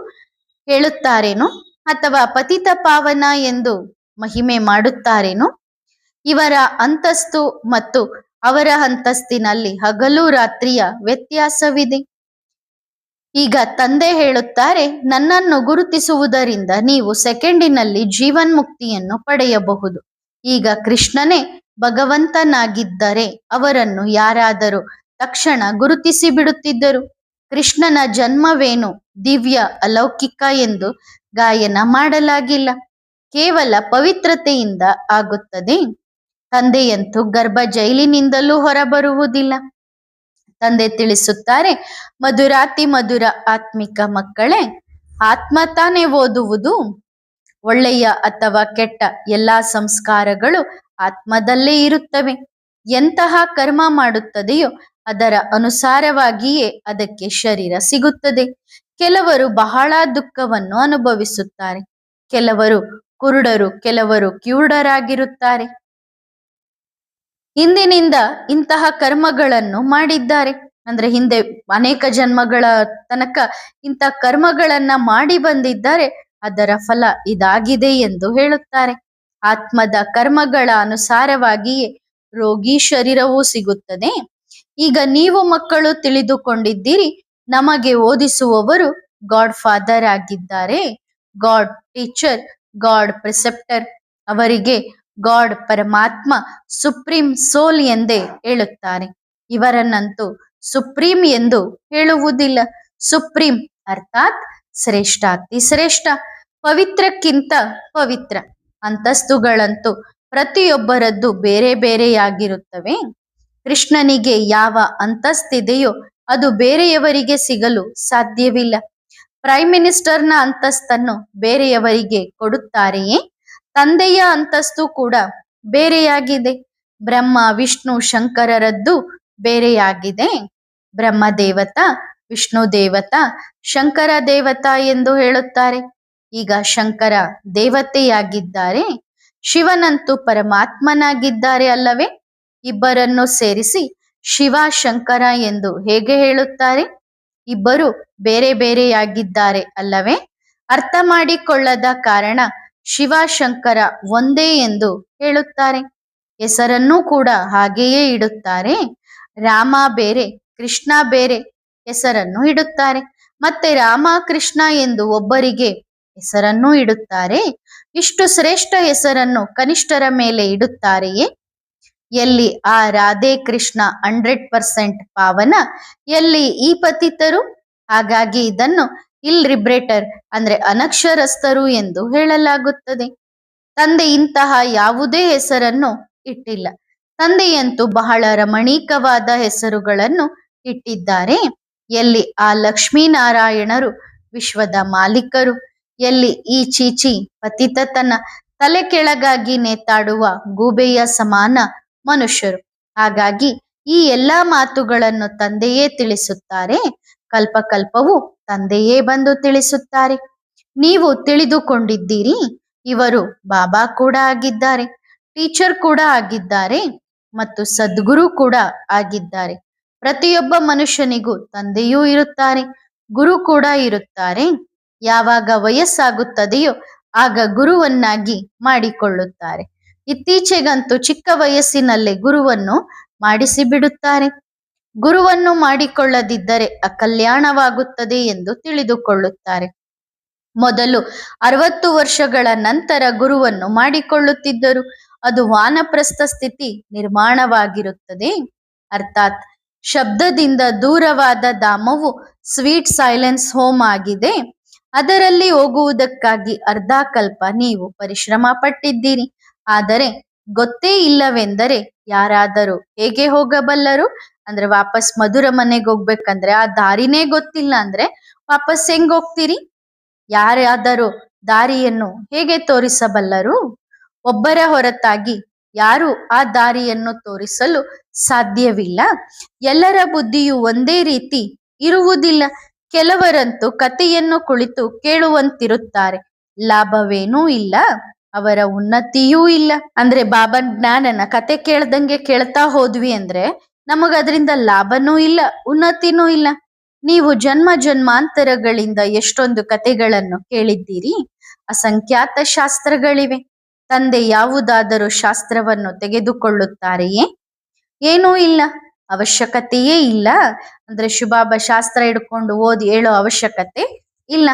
ಹೇಳುತ್ತಾರೇನು, ಅಥವಾ ಪತಿತ ಪಾವನ ಎಂದು ಮಹಿಮೆ ಮಾಡುತ್ತಾರೇನು? ಇವರ ಅಂತಸ್ತು ಮತ್ತು ಅವರ ಅಂತಸ್ತಿನಲ್ಲಿ ಹಗಲು ರಾತ್ರಿಯ ವ್ಯತ್ಯಾಸವಿದೆ. ಈಗ ತಂದೆ ಹೇಳುತ್ತಾರೆ, ನನ್ನನ್ನು ಗುರುತಿಸುವುದರಿಂದ ನೀವು ಸೆಕೆಂಡಿನಲ್ಲಿ ಜೀವನ್ಮುಕ್ತಿಯನ್ನು ಪಡೆಯಬಹುದು. ಈಗ ಕೃಷ್ಣನೇ ಭಗವಂತನಾಗಿದ್ದರೆ ಅವರನ್ನು ಯಾರಾದರೂ ತಕ್ಷಣ ಗುರುತಿಸಿ ಬಿಡುತ್ತಿದ್ದರು. ಕೃಷ್ಣನ ಜನ್ಮವೇನು ದಿವ್ಯ ಅಲೌಕಿಕ ಎಂದು ಗಾಯನ ಮಾಡಲಾಗಿಲ್ಲ, ಕೇವಲ ಪವಿತ್ರತೆಯಿಂದ ಆಗುತ್ತದೆ. ತಂದೆಯಂತೂ ಗರ್ಭ ಜೈಲಿನಿಂದಲೂ ಹೊರಬರುವುದಿಲ್ಲ. ತಂದೆ ತಿಳಿಸುತ್ತಾರೆ, ಮಧುರಾತಿ ಮಧುರ ಆತ್ಮಿಕ ಮಕ್ಕಳೇ, ಆತ್ಮ ತಾನೇ ಓದುವುದು. ಒಳ್ಳೆಯ ಅಥವಾ ಕೆಟ್ಟ ಎಲ್ಲಾ ಸಂಸ್ಕಾರಗಳು ಆತ್ಮದಲ್ಲೇ ಇರುತ್ತವೆ. ಎಂತಹ ಕರ್ಮ ಮಾಡುತ್ತದೆಯೋ ಅದರ ಅನುಸಾರವಾಗಿಯೇ ಅದಕ್ಕೆ ಶರೀರ ಸಿಗುತ್ತದೆ. ಕೆಲವರು ಬಹಳ ದುಃಖವನ್ನು ಅನುಭವಿಸುತ್ತಾರೆ, ಕೆಲವರು ಕುರುಡರು, ಕೆಲವರು ಕಿವುಡರಾಗಿರುತ್ತಾರೆ. ಹಿಂದಿನಿಂದ ಇಂತಹ ಕರ್ಮಗಳನ್ನು ಮಾಡಿದ್ದಾರೆ, ಅಂದ್ರೆ ಹಿಂದೆ ಅನೇಕ ಜನ್ಮಗಳ ತನಕ ಇಂಥ ಕರ್ಮಗಳನ್ನ ಮಾಡಿ ಬಂದಿದ್ದಾರೆ, ಅದರ ಫಲ ಇದಾಗಿದೆ ಎಂದು ಹೇಳುತ್ತಾರೆ. ಆತ್ಮದ ಕರ್ಮಗಳ ಅನುಸಾರವಾಗಿಯೇ ರೋಗಿ ಶರೀರವೂ ಸಿಗುತ್ತದೆ. ಈಗ ನೀವು ಮಕ್ಕಳು ತಿಳಿದುಕೊಂಡಿದ್ದೀರಿ, ನಮಗೆ ಓದಿಸುವವರು ಗಾಡ್ ಫಾದರ್ ಆಗಿದ್ದಾರೆ, ಗಾಡ್ ಟೀಚರ್, ಗಾಡ್ ಪ್ರಿಸೆಪ್ಟರ್. ಅವರಿಗೆ ಗಾಡ್ ಪರಮಾತ್ಮ ಸುಪ್ರೀಂ ಸೋಲ್ ಎಂದೇ ಹೇಳುತ್ತಾರೆ. ಇವರನ್ನಂತೂ ಸುಪ್ರೀಂ ಎಂದು ಹೇಳುವುದಿಲ್ಲ. ಸುಪ್ರೀಂ ಅರ್ಥಾತ್ ಶ್ರೇಷ್ಠ, ಅತಿ ಶ್ರೇಷ್ಠ, ಪವಿತ್ರಕ್ಕಿಂತ ಪವಿತ್ರ. ಅಂತಸ್ತುಗಳಂತೂ ಪ್ರತಿಯೊಬ್ಬರದ್ದು ಬೇರೆ ಬೇರೆಯಾಗಿರುತ್ತವೆ. ಕೃಷ್ಣನಿಗೆ ಯಾವ ಅಂತಸ್ತಿದೆಯೋ ಅದು ಬೇರೆಯವರಿಗೆ ಸಿಗಲು ಸಾಧ್ಯವಿಲ್ಲ. ಪ್ರೈಮ್ ಮಿನಿಸ್ಟರ್ನ ಅಂತಸ್ತನ್ನು ಬೇರೆಯವರಿಗೆ ಕೊಡುತ್ತಾರೆಯೇ? ತಂದೆಯ ಅಂತಸ್ತು ಕೂಡ ಬೇರೆಯಾಗಿದೆ. ಬ್ರಹ್ಮ ವಿಷ್ಣು ಶಂಕರರದ್ದು ಬೇರೆಯಾಗಿದೆ. ಬ್ರಹ್ಮ ದೇವತಾ, ವಿಷ್ಣು ದೇವತಾ, ಶಂಕರ ದೇವತಾ ಎಂದು ಹೇಳುತ್ತಾರೆ. ಈಗ ಶಂಕರ ದೇವತೆಯಾಗಿದ್ದಾರೆ, ಶಿವನಂತೂ ಪರಮಾತ್ಮನಾಗಿದ್ದಾರೆ ಅಲ್ಲವೇ? ಇಬ್ಬರನ್ನು ಸೇರಿಸಿ ಶಿವ ಶಂಕರ ಎಂದು ಹೇಗೆ ಹೇಳುತ್ತಾರೆ? ಇಬ್ಬರು ಬೇರೆ ಬೇರೆಯಾಗಿದ್ದಾರೆ ಅಲ್ಲವೇ? ಅರ್ಥ ಮಾಡಿಕೊಳ್ಳದ ಕಾರಣ ಶಿವ ಶಂಕರ ಒಂದೇ ಎಂದು ಹೇಳುತ್ತಾರೆ. ಹೆಸರನ್ನೂ ಕೂಡ ಹಾಗೆಯೇ ಇಡುತ್ತಾರೆ. ರಾಮ ಬೇರೆ, ಕೃಷ್ಣ ಬೇರೆ ಹೆಸರನ್ನು ಇಡುತ್ತಾರೆ. ಮತ್ತೆ ರಾಮ ಕೃಷ್ಣ ಎಂದು ಒಬ್ಬರಿಗೆ ಹೆಸರನ್ನು ಇಡುತ್ತಾರೆ. ಇಷ್ಟು ಶ್ರೇಷ್ಠ ಹೆಸರನ್ನು ಕನಿಷ್ಠರ ಮೇಲೆ ಇಡುತ್ತಾರೆಯೇ? ಎಲ್ಲಿ ಆ ರಾಧೆ ಕೃಷ್ಣ 100% ಪಾವನ, ಎಲ್ಲಿ ಈ ಪತಿತರು? ಹಾಗಾಗಿ ಇದನ್ನು ಇಲ್ರಿಬ್ರೇಟರ್ ಅಂದ್ರೆ ಅನಕ್ಷರಸ್ಥರು ಎಂದು ಹೇಳಲಾಗುತ್ತದೆ. ತಂದೆ ಇಂತಹ ಯಾವುದೇ ಹೆಸರನ್ನು ಇಟ್ಟಿಲ್ಲ. ತಂದೆಯಂತೂ ಬಹಳ ರಮಣೀಕವಾದ ಹೆಸರುಗಳನ್ನು ಇಟ್ಟಿದ್ದಾರೆ. ಎಲ್ಲಿ ಆ ಲಕ್ಷ್ಮೀನಾರಾಯಣರು ವಿಶ್ವದ ಮಾಲೀಕರು, ಎಲ್ಲಿ ಈ ಚೀಚಿ ಪತಿತತನ ತಲೆ ಕೆಳಗಾಗಿ ನೇತಾಡುವ ಗೂಬೆಯ ಸಮಾನ ಮನುಷ್ಯರು. ಹಾಗಾಗಿ ಈ ಎಲ್ಲಾ ಮಾತುಗಳನ್ನು ತಂದೆಯೇ ತಿಳಿಸುತ್ತಾರೆ. ಕಲ್ಪಕಲ್ಪವೂ ತಂದೆಯೇ ಬಂದು ತಿಳಿಸುತ್ತಾರೆ. ನೀವು ತಿಳಿದುಕೊಂಡಿದ್ದೀರಿ, ಇವರು ಬಾಬಾ ಕೂಡ ಆಗಿದ್ದಾರೆ, ಟೀಚರ್ ಕೂಡ ಆಗಿದ್ದಾರೆ ಮತ್ತು ಸದ್ಗುರು ಕೂಡ ಆಗಿದ್ದಾರೆ. ಪ್ರತಿಯೊಬ್ಬ ಮನುಷ್ಯನಿಗೂ ತಂದೆಯೂ ಇರುತ್ತಾರೆ, ಗುರು ಕೂಡ ಇರುತ್ತಾರೆ. ಯಾವಾಗ ವಯಸ್ಸಾಗುತ್ತದೆಯೋ ಆಗ ಗುರುವನ್ನಾಗಿ ಮಾಡಿಕೊಳ್ಳುತ್ತಾರೆ. ಇತ್ತೀಚೆಗಂತೂ ಚಿಕ್ಕ ವಯಸ್ಸಿನಲ್ಲೇ ಗುರುವನ್ನು ಮಾಡಿಸಿ ಬಿಡುತ್ತಾರೆ. ಗುರುವನ್ನು ಮಾಡಿಕೊಳ್ಳದಿದ್ದರೆ ಅಕಲ್ಯಾಣವಾಗುತ್ತದೆ ಎಂದು ತಿಳಿದುಕೊಳ್ಳುತ್ತಾರೆ. ಮೊದಲು 60 ವರ್ಷಗಳ ನಂತರ ಗುರುವನ್ನು ಮಾಡಿಕೊಳ್ಳುತ್ತಿದ್ದರು. ಅದು ವಾನಪ್ರಸ್ಥ ಸ್ಥಿತಿ ನಿರ್ಮಾಣವಾಗಿರುತ್ತದೆ. ಅರ್ಥಾತ್ ಶಬ್ದದಿಂದ ದೂರವಾದ ಧಾಮವು ಸ್ವೀಟ್ ಸೈಲೆನ್ಸ್ ಹೋಮ್ ಆಗಿದೆ. ಅದರಲ್ಲಿ ಹೋಗುವುದಕ್ಕಾಗಿ ಅರ್ಧ ಕಲ್ಪ ನೀವು ಪರಿಶ್ರಮ ಪಟ್ಟಿದ್ದೀರಿ. ಆದರೆ ಗೊತ್ತೇ ಇಲ್ಲವೆಂದರೆ ಯಾರಾದರೂ ಹೇಗೆ ಹೋಗಬಲ್ಲರು? ಅಂದ್ರೆ ವಾಪಸ್ ಮಧುರ ಮನೆಗೆ ಹೋಗ್ಬೇಕಂದ್ರೆ ಆ ದಾರಿನೇ ಗೊತ್ತಿಲ್ಲ ಅಂದ್ರೆ ವಾಪಸ್ ಹೆಂಗ್ ಹೋಗ್ತೀರಿ? ಯಾರಾದರೂ ದಾರಿಯನ್ನು ಹೇಗೆ ತೋರಿಸಬಲ್ಲರು? ಒಬ್ಬರ ಹೊರತಾಗಿ ಯಾರು ಆ ದಾರಿಯನ್ನು ತೋರಿಸಲು ಸಾಧ್ಯವಿಲ್ಲ. ಎಲ್ಲರ ಬುದ್ಧಿಯು ಒಂದೇ ರೀತಿ ಇರುವುದಿಲ್ಲ. ಕೆಲವರಂತೂ ಕಥೆಯನ್ನು ಕುಳಿತು ಕೇಳುವಂತಿರುತ್ತಾರೆ, ಲಾಭವೇನೂ ಇಲ್ಲ. ಅವರ ಉನ್ನತಿಯೂ ಇಲ್ಲ. ಅಂದ್ರೆ ಬಾಬನ್ ಜ್ಞಾನನ ಕತೆ ಕೇಳ್ದಂಗೆ ಕೇಳ್ತಾ ಹೋದ್ವಿ ಅಂದ್ರೆ ನಮಗದ್ರಿಂದ ಲಾಭನೂ ಇಲ್ಲ, ಉನ್ನತಿನೂ ಇಲ್ಲ. ನೀವು ಜನ್ಮ ಜನ್ಮಾಂತರಗಳಿಂದ ಎಷ್ಟೊಂದು ಕತೆಗಳನ್ನು ಕೇಳಿದ್ದೀರಿ. ಅಸಂಖ್ಯಾತ ಶಾಸ್ತ್ರಗಳಿವೆ. ತಂದೆ ಯಾವುದಾದರೂ ಶಾಸ್ತ್ರವನ್ನು ತೆಗೆದುಕೊಳ್ಳುತ್ತಾರೆಯೇ? ಏನೂ ಇಲ್ಲ, ಅವಶ್ಯಕತೆಯೇ ಇಲ್ಲ. ಅಂದ್ರೆ ಶುಭಾಬ ಶಾಸ್ತ್ರ ಹಿಡ್ಕೊಂಡು ಓದಿ ಹೇಳೋ ಅವಶ್ಯಕತೆ ಇಲ್ಲ.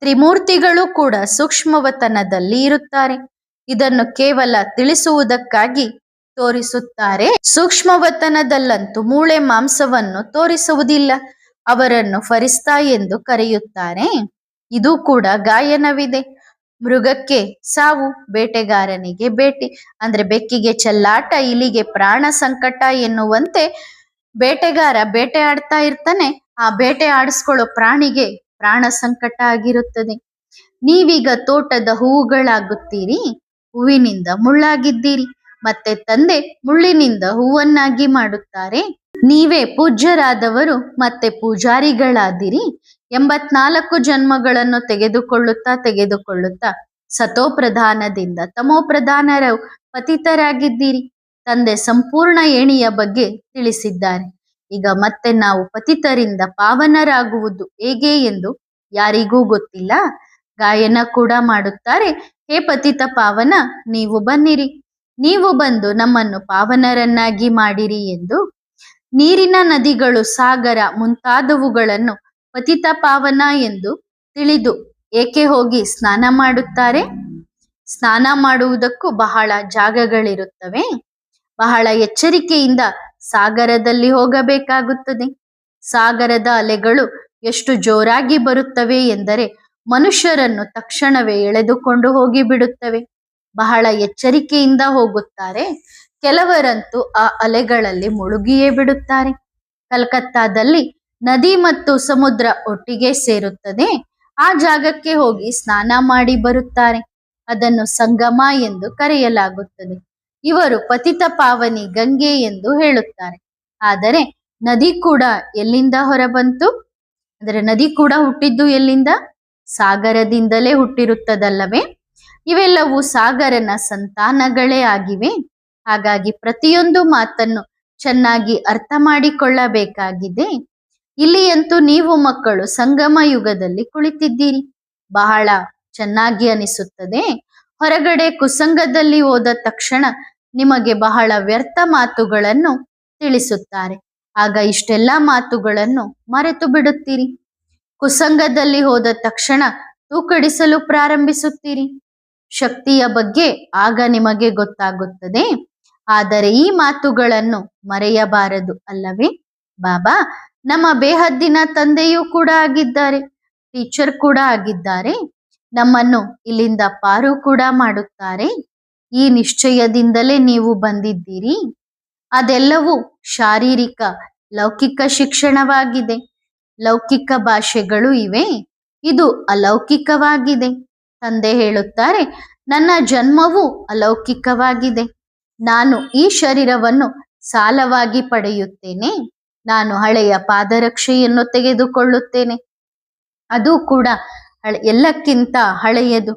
ತ್ರಿಮೂರ್ತಿಗಳು ಕೂಡ ಸೂಕ್ಷ್ಮವತನದಲ್ಲಿ ಇರುತ್ತಾರೆ. ಇದನ್ನು ಕೇವಲ ತಿಳಿಸುವುದಕ್ಕಾಗಿ ತೋರಿಸುತ್ತಾರೆ. ಸೂಕ್ಷ್ಮವತನದಲ್ಲಂತೂ ಮೂಳೆ ಮಾಂಸವನ್ನು ತೋರಿಸುವುದಿಲ್ಲ. ಅವರನ್ನು ಫರಿಸ್ತಾ ಎಂದು ಕರೆಯುತ್ತಾರೆ. ಇದು ಕೂಡ ಗಾಯನವಿದೆ. ಮೃಗಕ್ಕೆ ಸಾವು, ಬೇಟೆಗಾರನಿಗೆ ಬೇಟೆ. ಅಂದ್ರೆ ಬೆಕ್ಕಿಗೆ ಚೆಲ್ಲಾಟ, ಇಲಿಗೆ ಪ್ರಾಣ ಸಂಕಟ ಎನ್ನುವಂತೆ ಬೇಟೆಗಾರ ಬೇಟೆ ಆಡ್ತಾ ಇರ್ತಾನೆ, ಆ ಬೇಟೆ ಆಡಿಸ್ಕೊಳ್ಳೋ ಪ್ರಾಣಿಗೆ ಪ್ರಾಣ ಸಂಕಟ ಆಗಿರುತ್ತದೆ. ನೀವೀಗ ತೋಟದ ಹೂವುಗಳಾಗುತ್ತೀರಿ, ಹೂವಿನಿಂದ ಮುಳ್ಳಾಗಿದ್ದೀರಿ. ಮತ್ತೆ ತಂದೆ ಮುಳ್ಳಿನಿಂದ ಹೂವನ್ನಾಗಿ ಮಾಡುತ್ತಾರೆ. ನೀವೇ ಪೂಜ್ಯರಾದವರು ಮತ್ತೆ ಪೂಜಾರಿಗಳಾದಿರಿ. 84 ಜನ್ಮಗಳನ್ನು ತೆಗೆದುಕೊಳ್ಳುತ್ತಾ ಸತೋಪ್ರಧಾನದಿಂದ ತಮೋಪ್ರಧಾನರ ಪತಿತರಾಗಿದ್ದೀರಿ. ತಂದೆ ಸಂಪೂರ್ಣ ಏಣಿಯ ಬಗ್ಗೆ ತಿಳಿಸಿದ್ದಾರೆ. ಈಗ ಮತ್ತೆ ನಾವು ಪತಿತರಿಂದ ಪಾವನರಾಗುವುದು ಹೇಗೆ ಎಂದು ಯಾರಿಗೂ ಗೊತ್ತಿಲ್ಲ. ಗಾಯನ ಕೂಡ ಮಾಡುತ್ತಾರೆ. ಹೇ ಪತಿತ ಪಾವನ, ನೀವು ಬನ್ನಿರಿ, ನೀವು ಬಂದು ನಮ್ಮನ್ನು ಪಾವನರನ್ನಾಗಿ ಮಾಡಿರಿ ಎಂದು. ನೀರಿನ ನದಿಗಳು, ಸಾಗರ ಮುಂತಾದವುಗಳನ್ನು ಪತಿತ ಪಾವನ ಎಂದು ತಿಳಿದು ಏಕೆ ಹೋಗಿ ಸ್ನಾನ ಮಾಡುತ್ತಾರೆ? ಸ್ನಾನ ಮಾಡುವುದಕ್ಕೂ ಬಹಳ ಜಾಗಗಳಿರುತ್ತವೆ. ಬಹಳ ಎಚ್ಚರಿಕೆಯಿಂದ ಸಾಗರದಲ್ಲಿ ಹೋಗಬೇಕಾಗುತ್ತದೆ. ಸಾಗರದ ಅಲೆಗಳು ಎಷ್ಟು ಜೋರಾಗಿ ಬರುತ್ತವೆ ಎಂದರೆ ಮನುಷ್ಯರನ್ನು ತಕ್ಷಣವೇ ಎಳೆದುಕೊಂಡು ಹೋಗಿ ಬಿಡುತ್ತವೆ. ಬಹಳ ಎಚ್ಚರಿಕೆಯಿಂದ ಹೋಗುತ್ತಾರೆ. ಕೆಲವರಂತೂ ಆ ಅಲೆಗಳಲ್ಲಿ ಮುಳುಗಿಯೇ ಬಿಡುತ್ತಾರೆ. ಕಲ್ಕತ್ತಾದಲ್ಲಿ ನದಿ ಮತ್ತು ಸಮುದ್ರ ಒಟ್ಟಿಗೆ ಸೇರುತ್ತದೆ. ಆ ಜಾಗಕ್ಕೆ ಹೋಗಿ ಸ್ನಾನ ಮಾಡಿ ಬರುತ್ತಾರೆ. ಅದನ್ನು ಸಂಗಮ ಎಂದು ಕರೆಯಲಾಗುತ್ತದೆ. ಇವರು ಪತಿತ ಪಾವನಿ ಗಂಗೆ ಎಂದು ಹೇಳುತ್ತಾರೆ. ಆದರೆ ನದಿ ಕೂಡ ಎಲ್ಲಿಂದ ಹೊರಬಂತು? ಅಂದರೆ ನದಿ ಕೂಡ ಹುಟ್ಟಿದ್ದು ಎಲ್ಲಿಂದ? ಸಾಗರದಿಂದಲೇ ಹುಟ್ಟಿರುತ್ತದಲ್ಲವೇ? ಇವೆಲ್ಲವೂ ಸಾಗರನ ಸಂತಾನಗಳೇ ಆಗಿವೆ. ಹಾಗಾಗಿ ಪ್ರತಿಯೊಂದು ಮಾತನ್ನು ಚೆನ್ನಾಗಿ ಅರ್ಥ ಮಾಡಿಕೊಳ್ಳಬೇಕಾಗಿದೆ. ಇಲ್ಲಿಯಂತೂ ನೀವು ಮಕ್ಕಳು ಸಂಗಮ ಯುಗದಲ್ಲಿ ಕುಳಿತಿದ್ದೀರಿ. ಬಹಳ ಚೆನ್ನಾಗಿ ಅನಿಸುತ್ತದೆ. ಹೊರಗಡೆ ಕುಸಂಗದಲ್ಲಿ ಹೋದ ತಕ್ಷಣ ನಿಮಗೆ ಬಹಳ ವ್ಯರ್ಥ ಮಾತುಗಳನ್ನು ತಿಳಿಸುತ್ತಾರೆ. ಆಗ ಇಷ್ಟೆಲ್ಲ ಮಾತುಗಳನ್ನು ಮರೆತು ಬಿಡುತ್ತೀರಿ. ಕುಸಂಗದಲ್ಲಿ ಹೋದ ತಕ್ಷಣ ತೂಕಡಿಸಲು ಪ್ರಾರಂಭಿಸುತ್ತೀರಿ. ಶಕ್ತಿಯ ಬಗ್ಗೆ ಆಗ ನಿಮಗೆ ಗೊತ್ತಾಗುತ್ತದೆ. ಆದರೆ ಈ ಮಾತುಗಳನ್ನು ಮರೆಯಬಾರದು ಅಲ್ಲವೇ? ಬಾಬಾ ನಮ್ಮ ಬೇಹದ್ದಿನ ತಂದೆಯೂ ಕೂಡ ಆಗಿದ್ದಾರೆ, ಟೀಚರ್ ಕೂಡ ಆಗಿದ್ದಾರೆ. ನಮ್ಮನ್ನು ಇಲ್ಲಿಂದ ಪಾರು ಕೂಡ ಮಾಡುತ್ತಾರೆ. ಈ ನಿಶ್ಚಯದಿಂದಲೇ ನೀವು ಬಂದಿದ್ದೀರಿ. ಅದೆಲ್ಲವೂ ಶಾರೀರಿಕ ಲೌಕಿಕ ಶಿಕ್ಷಣವಾಗಿದೆ. ಲೌಕಿಕ ಭಾಷೆಗಳು ಇವೆ, ಇದು ಅಲೌಕಿಕವಾಗಿದೆ. ತಂದೆ ಹೇಳುತ್ತಾರೆ, ನನ್ನ ಜನ್ಮವೂ ಅಲೌಕಿಕವಾಗಿದೆ. ನಾನು ಈ ಶರೀರವನ್ನು ಸಾಲವಾಗಿ ಪಡೆಯುತ್ತೇನೆ. ನಾನು ಹಳೆಯ ಪಾದರಕ್ಷೆಯನ್ನು ತೆಗೆದುಕೊಳ್ಳುತ್ತೇನೆ. ಅದು ಕೂಡ ಎಲ್ಲಕ್ಕಿಂತ ಹಳೆಯದು,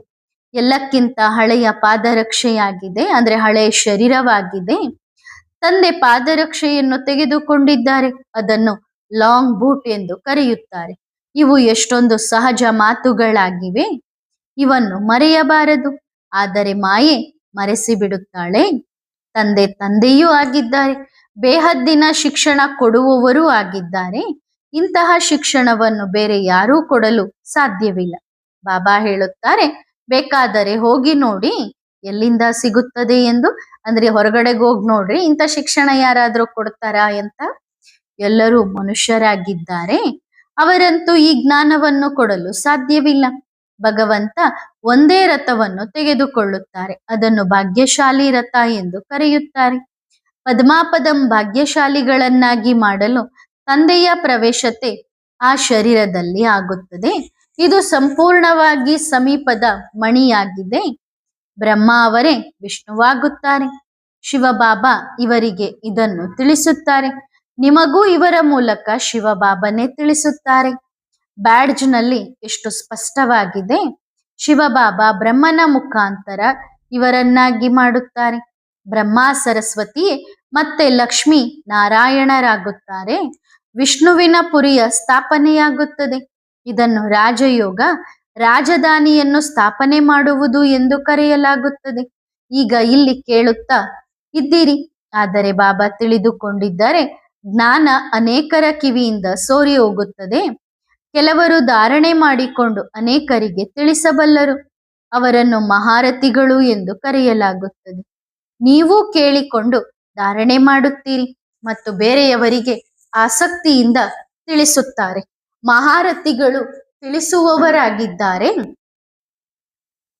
ಎಲ್ಲಕ್ಕಿಂತ ಹಳೆಯ ಪಾದರಕ್ಷೆಯಾಗಿದೆ. ಅಂದ್ರೆ ಹಳೆಯ ಶರೀರವಾಗಿದೆ. ತಂದೆ ಪಾದರಕ್ಷೆಯನ್ನು ತೆಗೆದುಕೊಂಡಿದ್ದಾರೆ. ಅದನ್ನು ಲಾಂಗ್ ಬೂಟ್ ಎಂದು ಕರೆಯುತ್ತಾರೆ. ಇವು ಎಷ್ಟೊಂದು ಸಹಜ ಮಾತುಗಳಾಗಿವೆ. ಇವನ್ನು ಮರೆಯಬಾರದು. ಆದರೆ ಮಾಯೆ ಮರೆಸಿಬಿಡುತ್ತಾಳೆ. ತಂದೆ ತಂದೆಯೂ ಆಗಿದ್ದಾರೆ, ಬೇಹದ್ದಿನ ಶಿಕ್ಷಣ ಕೊಡುವವರೂ ಆಗಿದ್ದಾರೆ. ಇಂತಹ ಶಿಕ್ಷಣವನ್ನು ಬೇರೆ ಯಾರೂ ಕೊಡಲು ಸಾಧ್ಯವಿಲ್ಲ. ಬಾಬಾ ಹೇಳುತ್ತಾರೆ, ಬೇಕಾದರೆ ಹೋಗಿ ನೋಡಿ ಎಲ್ಲಿಂದ ಸಿಗುತ್ತದೆ ಎಂದು. ಅಂದ್ರೆ ಹೊರಗಡೆಗೆ ಹೋಗಿ ನೋಡ್ರಿ, ಇಂಥ ಶಿಕ್ಷಣ ಯಾರಾದರೂ ಕೊಡ್ತಾರಾ ಅಂತ. ಎಲ್ಲರೂ ಮನುಷ್ಯರಾಗಿದ್ದಾರೆ, ಅವರಂತೂ ಈ ಜ್ಞಾನವನ್ನು ಕೊಡಲು ಸಾಧ್ಯವಿಲ್ಲ. ಭಗವಂತ ಒಂದೇ ರಥವನ್ನು ತೆಗೆದುಕೊಳ್ಳುತ್ತಾರೆ. ಅದನ್ನು ಭಾಗ್ಯಶಾಲಿ ರಥ ಎಂದು ಕರೆಯುತ್ತಾರೆ. ಪದ್ಮಾಪದಂ ಭಾಗ್ಯಶಾಲಿಗಳನ್ನಾಗಿ ಮಾಡಲು ತಂದೆಯ ಪ್ರವೇಶತೆ ಆ ಶರೀರದಲ್ಲಿ ಆಗುತ್ತದೆ. ಇದು ಸಂಪೂರ್ಣವಾಗಿ ಸಮೀಪದ ಮಣಿಯಾಗಿದೆ. ಬ್ರಹ್ಮ ಅವರೇ ವಿಷ್ಣುವಾಗುತ್ತಾರೆ. ಶಿವಬಾಬಾ ಇವರಿಗೆ ಇದನ್ನು ತಿಳಿಸುತ್ತಾರೆ. ನಿಮಗೂ ಇವರ ಮೂಲಕ ಶಿವಬಾಬನೇ ತಿಳಿಸುತ್ತಾರೆ. ಬ್ಯಾಡ್ಜ್ನಲ್ಲಿ ಎಷ್ಟು ಸ್ಪಷ್ಟವಾಗಿದೆ. ಶಿವಬಾಬಾ ಬ್ರಹ್ಮನ ಮುಖಾಂತರ ಇವರನ್ನಾಗಿ ಮಾಡುತ್ತಾರೆ. ಬ್ರಹ್ಮ ಸರಸ್ವತಿಯೇ ಮತ್ತೆ ಲಕ್ಷ್ಮೀ ನಾರಾಯಣರಾಗುತ್ತಾರೆ. ವಿಷ್ಣುವಿನ ಪುರಿಯ ಸ್ಥಾಪನೆಯಾಗುತ್ತದೆ. ಇದನ್ನು ರಾಜಯೋಗ, ರಾಜಧಾನಿಯನ್ನು ಸ್ಥಾಪನೆ ಮಾಡುವುದು ಎಂದು ಕರೆಯಲಾಗುತ್ತದೆ. ಈಗ ಇಲ್ಲಿ ಕೇಳುತ್ತಾ ಇದ್ದೀರಿ, ಆದರೆ ಬಾಬಾ ತಿಳಿದುಕೊಂಡಿದ್ದರೆ ಜ್ಞಾನ ಅನೇಕರ ಕಿವಿಯಿಂದ ಸೋರಿ ಹೋಗುತ್ತದೆ. ಕೆಲವರು ಧಾರಣೆ ಮಾಡಿಕೊಂಡು ಅನೇಕರಿಗೆ ತಿಳಿಸಬಲ್ಲರು. ಅವರನ್ನು ಮಹಾರಥಿಗಳು ಎಂದು ಕರೆಯಲಾಗುತ್ತದೆ. ನೀವು ಕೇಳಿಕೊಂಡು ಧಾರಣೆ ಮಾಡುತ್ತೀರಿ ಮತ್ತು ಬೇರೆಯವರಿಗೆ ಆಸಕ್ತಿಯಿಂದ ತಿಳಿಸುತ್ತಾರೆ. ಮಹಾರಥಿಗಳು ತಿಳಿಸುವವರಾಗಿದ್ದಾರೆ,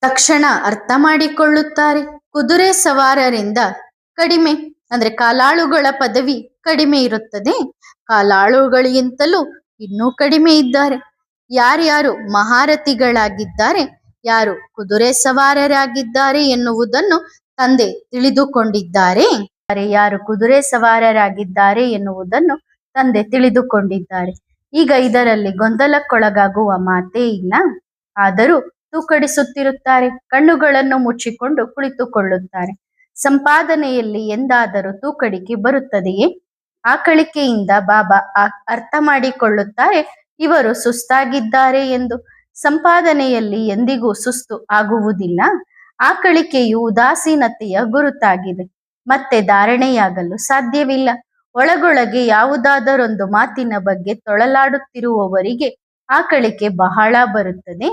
ತಕ್ಷಣ ಅರ್ಥ ಮಾಡಿಕೊಳ್ಳುತ್ತಾರೆ. ಕುದುರೆ ಸವಾರರಿಂದ ಕಡಿಮೆ ಅಂದ್ರೆ ಕಾಲಾಳುಗಳ ಪದವಿ ಕಡಿಮೆ ಇರುತ್ತದೆ. ಕಾಲಾಳುಗಳಿಗಿಂತಲೂ ಇನ್ನೂ ಕಡಿಮೆ ಇದ್ದಾರೆ. ಯಾರ್ಯಾರು ಮಹಾರಥಿಗಳಾಗಿದ್ದಾರೆ, ಯಾರು ಕುದುರೆ ಸವಾರರಾಗಿದ್ದಾರೆ ಎನ್ನುವುದನ್ನು ತಂದೆ ತಿಳಿದುಕೊಂಡಿದ್ದಾರೆ. ಯಾರು ಕುದುರೆ ಸವಾರರಾಗಿದ್ದಾರೆ ಎನ್ನುವುದನ್ನು ತಂದೆ ತಿಳಿದುಕೊಂಡಿದ್ದಾರೆ. ಈಗ ಇದರಲ್ಲಿ ಗೊಂದಲಕ್ಕೊಳಗಾಗುವ ಮಾತೇ ಇಲ್ಲ. ಆದರೂ ತೂಕಡಿಸುತ್ತಿರುತ್ತಾರೆ. ಕಣ್ಣುಗಳನ್ನು ಮುಚ್ಚಿಕೊಂಡು ಕುಳಿತುಕೊಳ್ಳುತ್ತಾರೆ. ಸಂಪಾದನೆಯಲ್ಲಿ ಎಂದಾದರೂ ತೂಕಡಿಕೆ ಬರುತ್ತದೆಯೇ? ಆಕಳಿಕೆಯಿಂದ ಬಾಬಾ ಅರ್ಥ ಮಾಡಿಕೊಳ್ಳುತ್ತಾರೆ ಇವರು ಸುಸ್ತಾಗಿದ್ದಾರೆ ಎಂದು. ಸಂಪಾದನೆಯಲ್ಲಿ ಎಂದಿಗೂ ಸುಸ್ತು ಆಗುವುದಿಲ್ಲ. ಆಕಳಿಕೆಯು ಉದಾಸೀನತೆಯ ಗುರುತಾಗಿದೆ. ಮತ್ತೆ ಧಾರಣೆಯಾಗಲು ಸಾಧ್ಯವಿಲ್ಲ. ಒಳಗೊಳಗೆ ಯಾವುದಾದರೊಂದು ಮಾತಿನ ಬಗ್ಗೆ ತೊಳಲಾಡುತ್ತಿರುವವರಿಗೆ ಆಕಳಿಕೆ ಬಹಳ ಬರುತ್ತದೆ.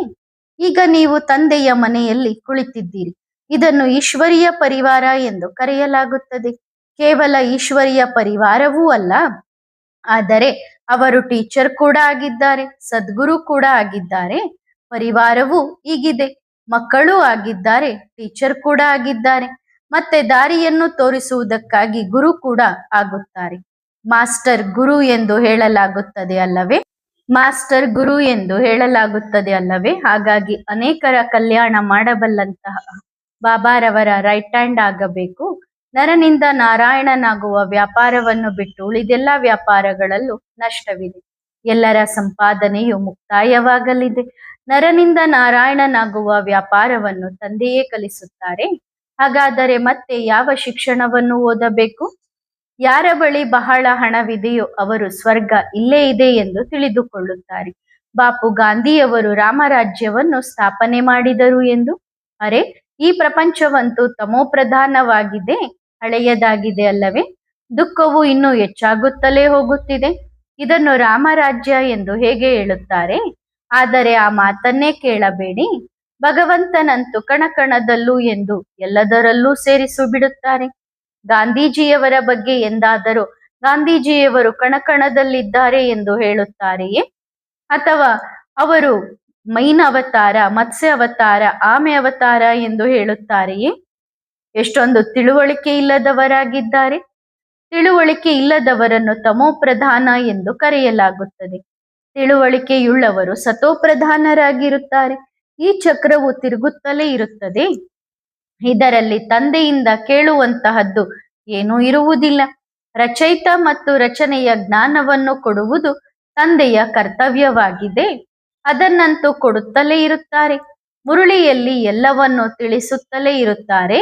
ಈಗ ನೀವು ತಂದೆಯ ಮನೆಯಲ್ಲಿ ಕುಳಿತಿದ್ದೀರಿ. ಇದನ್ನು ಈಶ್ವರೀಯ ಪರಿವಾರ ಎಂದು ಕರೆಯಲಾಗುತ್ತದೆ. ಕೇವಲ ಈಶ್ವರೀಯ ಪರಿವಾರವೂ ಅಲ್ಲ, ಆದರೆ ಅವರು ಟೀಚರ್ ಕೂಡ ಆಗಿದ್ದಾರೆ, ಸದ್ಗುರು ಕೂಡ ಆಗಿದ್ದಾರೆ. ಪರಿವಾರವೂ ಹೀಗಿದೆ, ಮಕ್ಕಳೂ ಆಗಿದ್ದಾರೆ, ಟೀಚರ್ ಕೂಡ ಆಗಿದ್ದಾರೆ, ಮತ್ತೆ ದಾರಿಯನ್ನು ತೋರಿಸುವುದಕ್ಕಾಗಿ ಗುರು ಕೂಡ ಆಗುತ್ತಾರೆ. ಮಾಸ್ಟರ್ ಗುರು ಎಂದು ಹೇಳಲಾಗುತ್ತದೆ ಅಲ್ಲವೇ? ಮಾಸ್ಟರ್ ಗುರು ಎಂದು ಹೇಳಲಾಗುತ್ತದೆ ಅಲ್ಲವೇ? ಹಾಗಾಗಿ ಅನೇಕರ ಕಲ್ಯಾಣ ಮಾಡಬಲ್ಲಂತಹ ಬಾಬಾರವರ ರೈಟ್ ಹ್ಯಾಂಡ್ ಆಗಬೇಕು. ನರನಿಂದ ನಾರಾಯಣನಾಗುವ ವ್ಯಾಪಾರವನ್ನು ಬಿಟ್ಟು ಉಳಿದೆಲ್ಲ ವ್ಯಾಪಾರಗಳಲ್ಲೂ ನಷ್ಟವಿದೆ. ಎಲ್ಲರ ಸಂಪಾದನೆಯು ಮುಕ್ತಾಯವಾಗಲಿದೆ. ನರನಿಂದ ನಾರಾಯಣನಾಗುವ ವ್ಯಾಪಾರವನ್ನು ತಂದೆಯೇ ಕಲಿಸುತ್ತಾರೆ. ಹಾಗಾದರೆ ಮತ್ತೆ ಯಾವ ಶಿಕ್ಷಣವನ್ನು ಓದಬೇಕು? ಯಾರ ಬಳಿ ಬಹಳ ಹಣವಿದೆಯೋ ಅವರು ಸ್ವರ್ಗ ಇಲ್ಲೇ ಇದೆ ಎಂದು ತಿಳಿದುಕೊಳ್ಳುತ್ತಾರೆ. ಬಾಪು ಗಾಂಧಿಯವರು ರಾಮರಾಜ್ಯವನ್ನು ಸ್ಥಾಪನೆ ಮಾಡಿದರು ಎಂದು. ಅರೆ, ಈ ಪ್ರಪಂಚವಂತೂ ತಮೋಪ್ರಧಾನವಾಗಿದೆ, ಹಳೆಯದಾಗಿದೆ ಅಲ್ಲವೇ? ದುಃಖವು ಇನ್ನೂ ಹೆಚ್ಚಾಗುತ್ತಲೇ ಹೋಗುತ್ತಿದೆ. ಇದನ್ನು ರಾಮರಾಜ್ಯ ಎಂದು ಹೇಗೆ ಹೇಳುತ್ತಾರೆ? ಆದರೆ ಆ ಮಾತನ್ನೇ ಕೇಳಬೇಡಿ. ಭಗವಂತನಂತೂ ಕಣಕಣದಲ್ಲೂ ಎಂದು ಎಲ್ಲದರಲ್ಲೂ ಸೇರಿಸಿ ಬಿಡುತ್ತಾರೆ. ಗಾಂಧೀಜಿಯವರ ಬಗ್ಗೆ ಎಂದಾದರೂ ಗಾಂಧೀಜಿಯವರು ಕಣಕಣದಲ್ಲಿದ್ದಾರೆ ಎಂದು ಹೇಳುತ್ತಾರೆಯೇ? ಅಥವಾ ಅವರು ಮೈನ್ ಅವತಾರ, ಮತ್ಸ್ಯ ಅವತಾರ, ಆಮೆ ಅವತಾರ ಎಂದು ಹೇಳುತ್ತಾರೆಯೇ? ಎಷ್ಟೊಂದು ತಿಳುವಳಿಕೆ ಇಲ್ಲದವರಾಗಿದ್ದಾರೆ. ತಿಳುವಳಿಕೆ ಇಲ್ಲದವರನ್ನು ತಮೋಪ್ರಧಾನ ಎಂದು ಕರೆಯಲಾಗುತ್ತದೆ. ತಿಳುವಳಿಕೆಯುಳ್ಳವರು ಸತೋಪ್ರಧಾನರಾಗಿರುತ್ತಾರೆ. ಈ ಚಕ್ರವು ತಿರುಗುತ್ತಲೇ ಇರುತ್ತದೆ. ಇದರಲ್ಲಿ ತಂದೆಯಿಂದ ಕೇಳುವಂತಹದ್ದು ಏನೂ ಇರುವುದಿಲ್ಲ. ರಚಯಿತ ಮತ್ತು ರಚನೆಯ ಜ್ಞಾನವನ್ನು ಕೊಡುವುದು ತಂದೆಯ ಕರ್ತವ್ಯವಾಗಿದೆ. ಅದನ್ನಂತೂ ಕೊಡುತ್ತಲೇ ಇರುತ್ತಾರೆ. ಮುರುಳಿಯಲ್ಲಿ ಎಲ್ಲವನ್ನು ತಿಳಿಸುತ್ತಲೇ ಇರುತ್ತಾರೆ.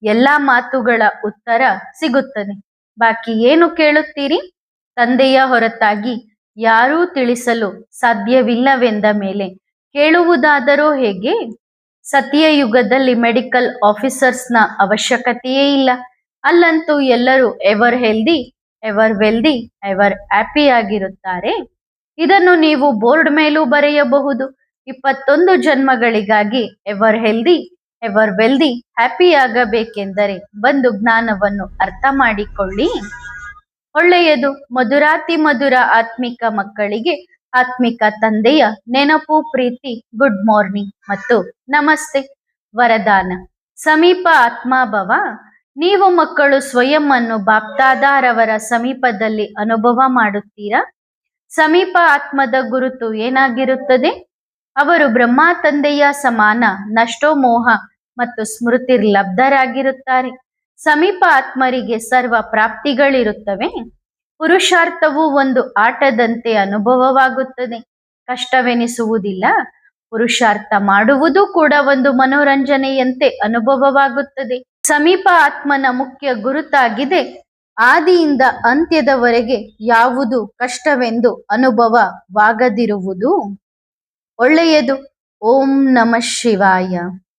ಎಲ್ಲ ಮಾತುಗಳ ಉತ್ತರ ಸಿಗುತ್ತದೆ. ಬಾಕಿ ಏನು ಕೇಳುತ್ತೀರಿ? ತಂದೆಯ ಹೊರತಾಗಿ ಯಾರೂ ತಿಳಿಸಲು ಸಾಧ್ಯವಿಲ್ಲವೆಂದ ಮೇಲೆ ಕೇಳುವುದಾದರೂ ಹೇಗೆ? ಸತ್ಯಯುಗದಲ್ಲಿ ಮೆಡಿಕಲ್ ಆಫೀಸರ್ಸ್ನ ಅವಶ್ಯಕತೆಯೇ ಇಲ್ಲ. ಅಲ್ಲಂತೂ ಎಲ್ಲರೂ ever healthy, ever wealthy, ever happy ಆಗಿರುತ್ತಾರೆ. ಇದನ್ನು ನೀವು ಬೋರ್ಡ್ ಮೇಲೂ ಬರೆಯಬಹುದು. 21 ಜನ್ಮಗಳಿಗಾಗಿ ever healthy, ever wealthy, happy ಆಗಬೇಕೆಂದರೆ ಬಂದು ಜ್ಞಾನವನ್ನು ಅರ್ಥ ಮಾಡಿಕೊಳ್ಳಿ. ಒಳ್ಳೆಯದು. ಮಧುರಾತಿ ಮಧುರ ಆತ್ಮಿಕ ಮಕ್ಕಳಿಗೆ ಆತ್ಮಿಕ ತಂದೆಯ ನೆನಪು, ಪ್ರೀತಿ, ಗುಡ್ ಮಾರ್ನಿಂಗ್ ಮತ್ತು ನಮಸ್ತೆ. ವರದಾನ: ಸಮೀಪ ಆತ್ಮಾಭವ. ನೀವು ಮಕ್ಕಳು ಸ್ವಯಂ ಅನ್ನು ಬಾಪ್ದಾದಾರವರ ಸಮೀಪದಲ್ಲಿ ಅನುಭವ ಮಾಡುತ್ತೀರಾ? ಸಮೀಪ ಆತ್ಮದ ಗುರುತು ಏನಾಗಿರುತ್ತದೆ? ಅವರು ಬ್ರಹ್ಮ ತಂದೆಯ ಸಮಾನ ನಷ್ಟೋ ಮೋಹ ಮತ್ತು ಸ್ಮೃತಿರ್ಲಬ್ಧರಾಗಿರುತ್ತಾರೆ. ಸಮೀಪ ಆತ್ಮರಿಗೆ ಸರ್ವ ಪ್ರಾಪ್ತಿಗಳಿರುತ್ತವೆ. ಪುರುಷಾರ್ಥವು ಒಂದು ಆಟದಂತೆ ಅನುಭವವಾಗುತ್ತದೆ. ಕಷ್ಟವೆನಿಸುವುದಿಲ್ಲ. ಪುರುಷಾರ್ಥ ಮಾಡುವುದು ಕೂಡ ಒಂದು ಮನೋರಂಜನೆಯಂತೆ ಅನುಭವವಾಗುತ್ತದೆ. ಸಮೀಪ ಆತ್ಮನ ಮುಖ್ಯ ಗುರುತಾಗಿದೆ. ಆದಿಯಿಂದ ಅಂತ್ಯದವರೆಗೆ ಯಾವುದು ಕಷ್ಟವೆಂದು ಅನುಭವವಾಗದಿರುವುದು ಒಳ್ಳೆಯದು. ಓಂ ನಮಃ ಶಿವಾಯ.